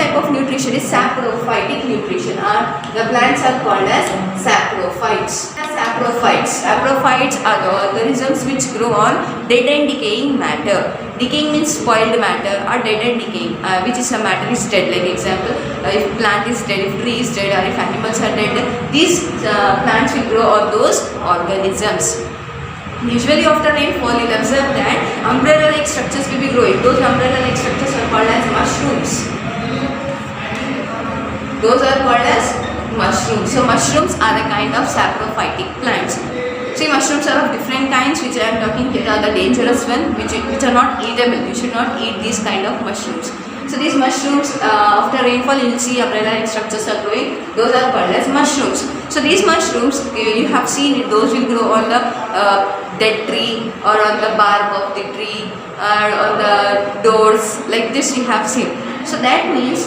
type of nutrition is saprophytic nutrition, or the plants are called as saprophytes. Saprophytes are the organisms which grow on dead and decaying matter. Decaying means spoiled matter, or dead and decaying, which is a matter is dead. Like example, if plant is dead, if tree is dead, or if animals are dead, these plants will grow on those organisms. Usually after rainfall, you'll observe that umbrella-like structures will be growing. Those umbrella-like structures are called as mushrooms. Those are called as mushrooms. So mushrooms are a kind of saprophytic plants. See, mushrooms are of different kinds, which I am talking here are the dangerous one, which are not eatable. You should not eat these kind of mushrooms. So these mushrooms, after rainfall, you will see umbrella-like structures are growing. Those are called as mushrooms. So these mushrooms, you have seen it, those will grow on the dead tree, or on the bark of the tree, or on the doors. Like this you have seen. So that means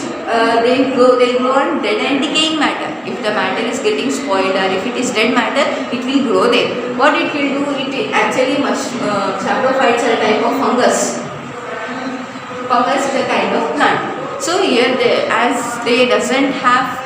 they grow on dead and decaying matter. If the matter is getting spoiled, or if it is dead matter, it will grow there. What it will do, it actually saprophytes are a type of fungus. Fungus is a kind of plant. So here they doesn't have,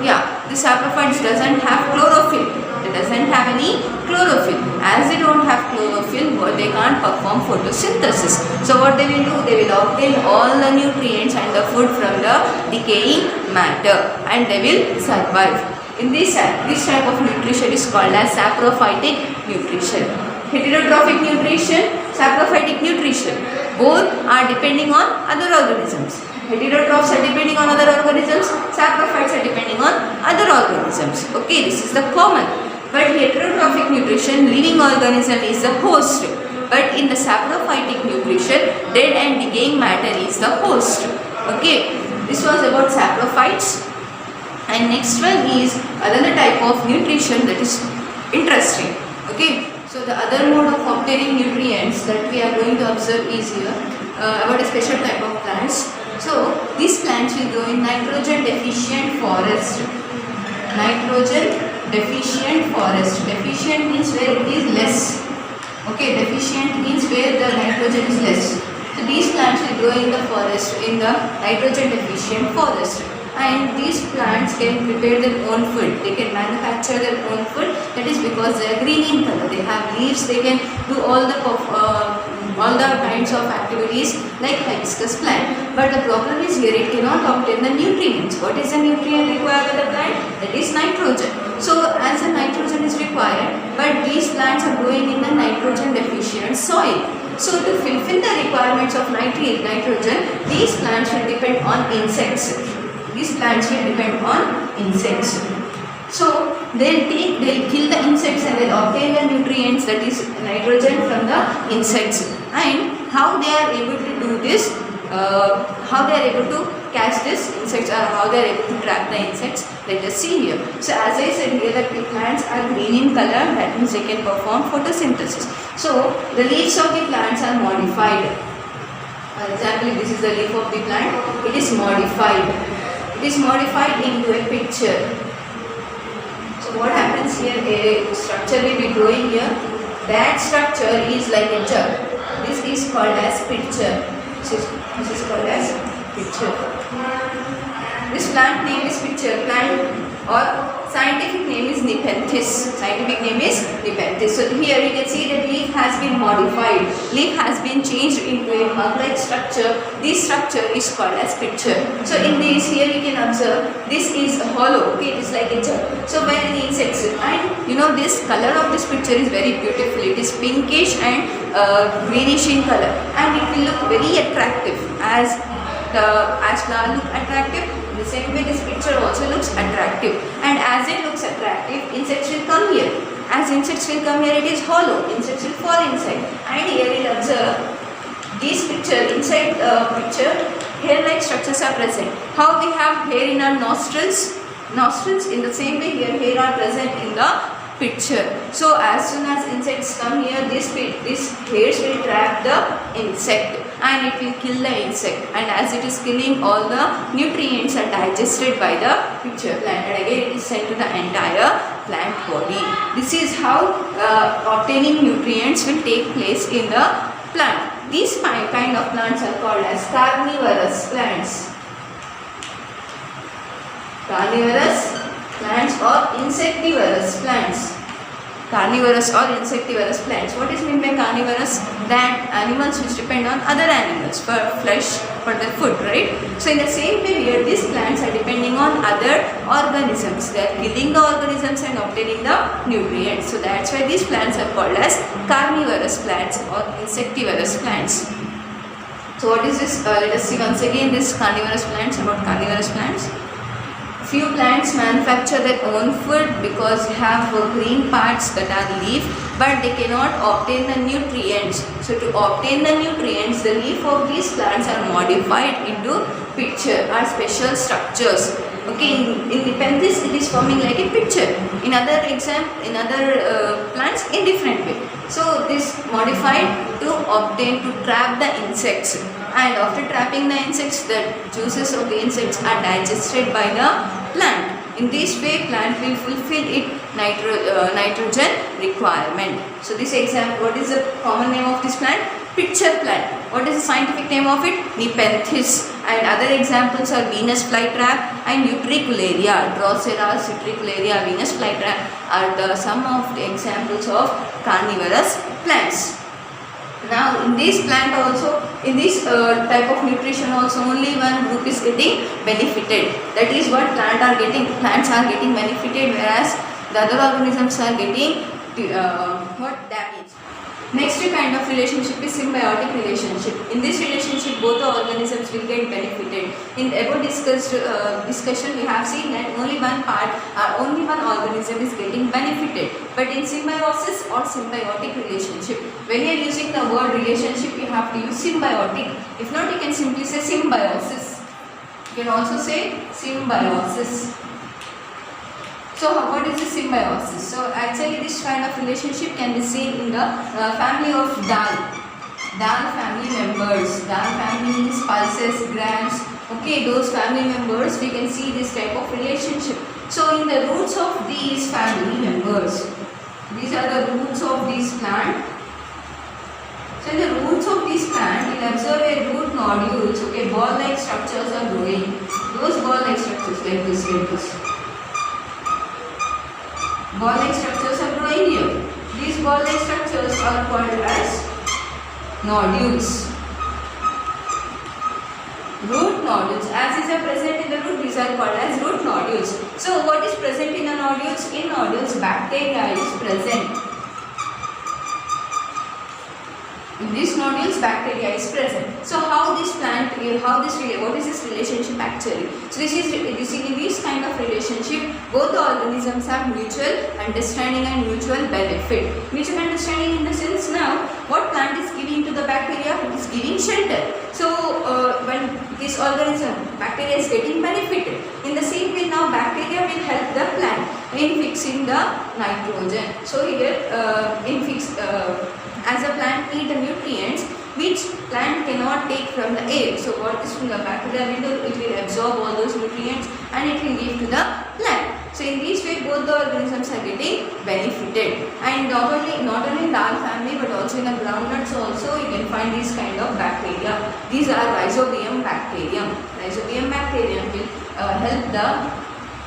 the saprophytes doesn't have chlorophyll. It doesn't have any chlorophyll. As they don't have chlorophyll, they can't perform photosynthesis. So what they will do, they will obtain all the nutrients and the food from the decaying matter, and they will survive. In this type of nutrition is called as saprophytic nutrition. Heterotrophic nutrition, saprophytic nutrition, both are depending on other organisms. Heterotrophs are depending on other organisms, saprophytes are depending on other organisms. Okay, this is the common. But heterotrophic nutrition, living organism is the host. But in the saprophytic nutrition, dead and decaying matter is the host. Okay, this was about saprophytes. And next one is another type of nutrition that is interesting. Okay, so the other mode of obtaining nutrients that we are going to observe is here about a special type of plants. So these plants will grow in nitrogen deficient forest. Nitrogen deficient forest. Deficient means where it is less. Okay, deficient means where the nitrogen is less. So these plants will grow in the forest, in the nitrogen deficient forest. And these plants can prepare their own food. They can manufacture their own food. That is because they are green in color. They have leaves. They can do all the kinds of activities like hibiscus plant. But the problem is here it cannot obtain the nutrients. What is the nutrient required by the plant? That is nitrogen. So as the nitrogen is required, but these plants are growing in the nitrogen deficient soil. So to fulfill the requirements of nitrogen, these plants will depend on insects. These plants will depend on insects. So they'll kill the insects and they'll obtain the nutrients, that is nitrogen, from the insects. And how they are able to do this, how they are able to catch this insects, or how they are able to trap the insects, let us see here. So as I said here that the plants are green in color, that means they can perform photosynthesis. So the leaves of the plants are modified. For example, this is the leaf of the plant, it is modified. It is modified into a picture. So what happens here, a structure will be growing here. That structure is like a jug. This is called as picture. This is called as picture. This plant name is picture plant, or scientific name is Nepenthes. Scientific name is Nepenthes. So here you can see that leaf has been modified. Leaf has been changed into a mug-like structure. This structure is called as picture. So in this, here you can observe this is hollow. Okay, it is like a jug. So when the insects, and you know this color of this picture is very beautiful. It is pinkish and greenish in color, and it will look very attractive as flower look attractive. In the same way, this picture also looks attractive, and as it looks attractive, insects will come here. As insects will come here, it is hollow. Insects will fall inside, and here you will observe this picture. Inside the picture, hair-like structures are present. How we have hair in our nostrils? Nostrils. In the same way, here hair are present in the picture. So as soon as insects come here, these hairs will trap the insect, and it will kill the insect, and as it is killing, all the nutrients are digested by the picture plant, and again it is sent to the entire plant body. This is how obtaining nutrients will take place in the plant. These kind of plants are called as carnivorous plants. carnivorous plants or insectivorous plants. Carnivorous or insectivorous plants. What is meant by carnivorous? That animals which depend on other animals for flesh, for their food, right? So in the same way here, these plants are depending on other organisms. They are killing the organisms and obtaining the nutrients. So that's why these plants are called as carnivorous plants or insectivorous plants. So what is this? Let us see once again this carnivorous plants, about carnivorous plants. Few plants manufacture their own food because they have green parts that are leaf, but they cannot obtain the nutrients. So to obtain the nutrients, the leaf of these plants are modified into pitcher or special structures. Okay, in Nepenthes it is forming like a pitcher. In other plants in different way. So this modified to obtain, to trap the insects. And after trapping the insects, the juices of the insects are digested by the plant. In this way, plant will fulfill its nitrogen requirement. So this example, what is the common name of this plant? Pitcher plant. What is the scientific name of it? Nepenthes. And other examples are Venus flytrap and Utricularia. Drosera, Utricularia, Venus flytrap are some of the examples of carnivorous plants. Now in this plant also, in this type of nutrition also, only one group is getting benefited. That is what plants are getting benefited, whereas the other organisms are getting damaged. Next kind of relationship is symbiotic relationship. In this relationship, both the organisms will get benefited. In the above discussion, we have seen that only one part or only one organism is getting benefited. But in symbiosis or symbiotic relationship, when you are using the word relationship, you have to use symbiotic. If not, you can simply say symbiosis. You can also say symbiosis. So what is the symbiosis? So actually this kind of relationship can be seen in the family of dal. Dal family members. Dal family means pulses, grams. Okay, those family members, we can see this type of relationship. So in the roots of these family members, these are the roots of this plant. So in the roots of this plant, you will observe a root nodules. Okay, ball-like structures are growing. Those ball-like structures like this. Ball-like structures are growing here. These ball-like structures are called as nodules. Root nodules. As is present in the root, these are called as root nodules. So what is present in the nodules? In nodules, bacteria is present. In these nodules, bacteria is present. So what is this relationship actually? So this is in this kind of relationship, both the organisms have mutual understanding and mutual benefit. Mutual understanding in the sense now, what plant is giving to the bacteria? It is giving shelter. So when this organism, bacteria is getting benefited. In the same way now, bacteria will help the plant in fixing the nitrogen. So here as a plant need the nutrients which plant cannot take from the air. So what is from the bacteria will do? It will absorb all those nutrients and it will give to the plant. So in this way both the organisms are getting benefited. And not only in dal family but also in the groundnuts also you can find this kind of bacteria. These are Rhizobium bacterium. Rhizobium bacterium will help the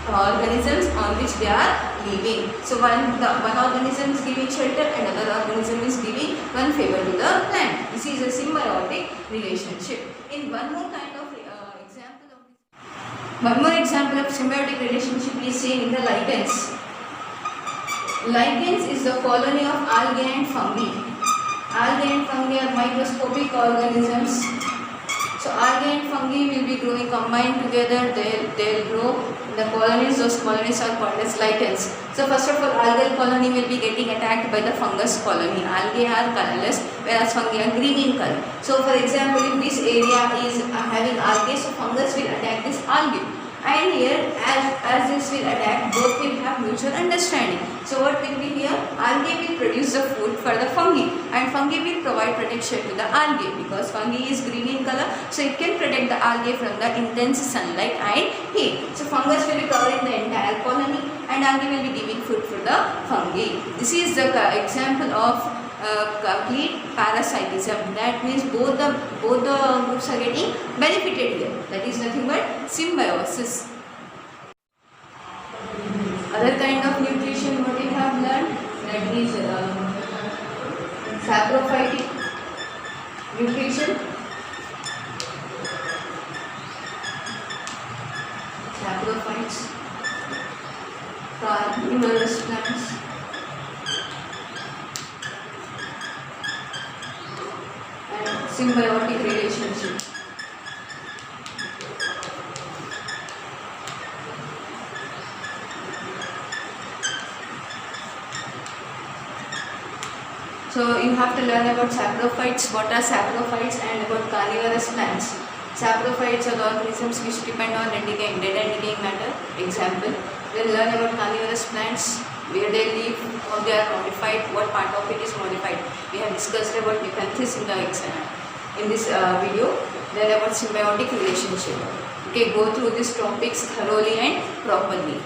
organisms on which they are living. So one organism is giving shelter and another organism is giving one favor to the plant. This is a symbiotic relationship. In one more example of symbiotic relationship is seen in the lichens. Lichens is the colony of algae and fungi. Algae and fungi are microscopic organisms. So algae and fungi will be growing combined together. They'll grow. The colonies, those colonies are called as lichens. So first of all, algal colony will be getting attacked by the fungus colony. Algae are colorless, whereas fungi are green in color. So for example, if this area is having algae, so fungus will attack this algae. And here, as this will attack, both will have mutual understanding. So what will be here? Algae will produce the food for the fungi, and fungi will provide protection to the algae because fungi is green in color, so it can protect the algae from the intense sunlight and heat. So fungus will be covering the entire colony, and algae will be giving food for the fungi. This is the example of complete parasitism. That means both the groups are getting benefited here. That is nothing but symbiosis. Other kind of nutrition what we have learned, that is saprophytic nutrition. Saprophytes, carnivorous plants, and symbiotic relationship. So you have to learn about saprophytes, what are saprophytes, and about carnivorous plants. Saprophytes are the organisms which depend on dead and decaying matter. Example, we'll learn about carnivorous plants, where they live, how they are modified, what part of it is modified. We have discussed about nepenthes in this video. Then about symbiotic relationship. Okay, go through these topics thoroughly and properly.